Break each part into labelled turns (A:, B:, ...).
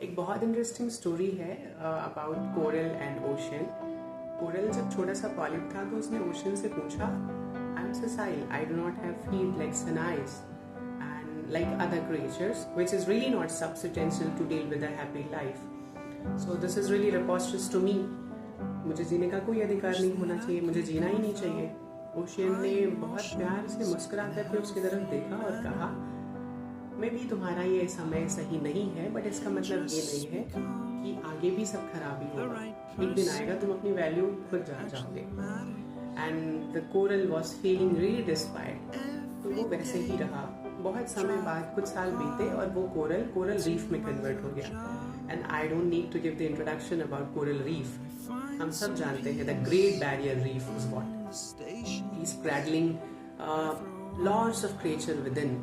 A: एक बहुत interesting story है about coral and ocean. Coral जब छोटा सा पॉलिप था तो उसने ओशन से पूछा, I am sessile, I do not have feet, legs and eyes and like other creatures, which is really not substantial to deal with a happy life. So this is really preposterous to me. मुझे जीने का कोई अधिकार नहीं होना चाहिए, मुझे जीना ही नहीं चाहिए। ओशियन ने बहुत प्यार से मुस्कुरा करके उसकी तरफ देखा और कहा, मे भी तुम्हारा ये समय सही नहीं है, बट इसका मतलब ये नहीं है कि आगे भी सब खराब ही होगा। एक दिन आएगा तुम अपनी वैल्यू खुद जान जाओगे। And the coral was feeling really despaired. तो वो वैसे ही रहा। बहुत समय बाद कुछ साल बीते और वो कोरल रीफ में कन्वर्ट हो गया। And I don't need to give the introduction about coral reef. हम सब जानते हैं the great barrier reef is what he is cradling lots of creature within.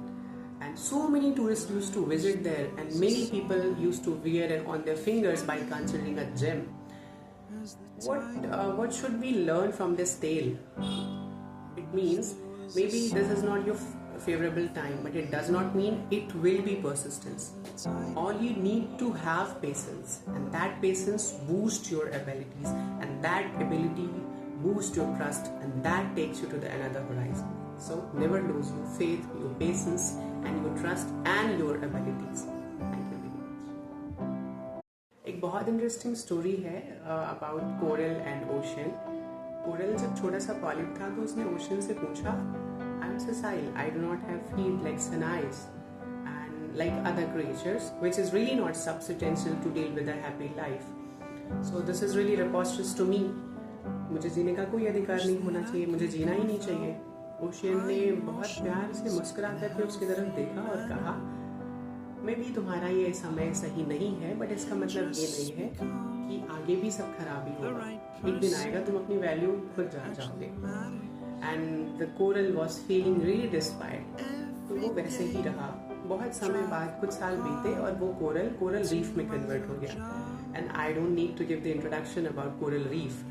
A: And so many tourists used to visit there, and many people used to wear it on their fingers by considering a gem. What should we learn from this tale? It means maybe this is not your favorable time, but it does not mean it will be persistence. All you need to have patience, and that patience boosts your abilities, and that ability boosts your trust, and that takes you to the another horizon. So never lose your faith, your patience, and your trust and your abilities. Thank you very much. एक बहुत interesting story है about coral and ocean. Coral जब छोटा सा polyp था तो उसने ocean से पूछा, I am sessile, I do not have feet, legs and eyes and like other creatures, which is really not substantial to deal with a happy life. So this is really preposterous to me. मुझे जीने का कोई अधिकार नहीं होना चाहिए, मुझे जीना ही नहीं चाहिए। ओशियन ने बहुत प्यार से मुस्कुरा करके उसकी तरफ देखा और कहा, मे भी तुम्हारा ये समय सही नहीं है, बट इसका मतलब ये नहीं है कि आगे भी सब खराब ही होगा। एक दिन आएगा तुम अपनी वैल्यू खुद जान जाओगे। And the coral was feeling really despaired. तो वो वैसे ही रहा। बहुत समय बाद कुछ साल बीते और वो कोरल रीफ में कन्वर्ट हो गया। And I don't need to give the introduction about coral reef.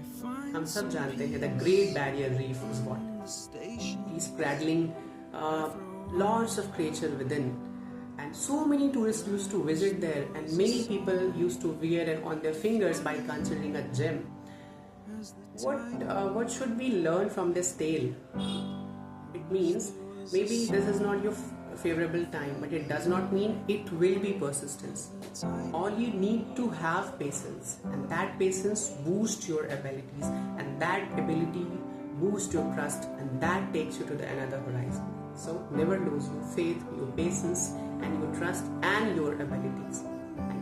A: हम सब जानते हैं the great barrier reef is what he is cradling lots of creature within. And so many tourists used to visit there, and many people used to wear it on their fingers by considering a gem. What should we learn from this tale? It means maybe this is not your favorable time, but it does not mean it will be persistence. All you need to have patience, and that patience boosts your abilities, and that ability boosts your trust, and that takes you to the another horizon. So never lose your faith, your patience, and your trust and your abilities.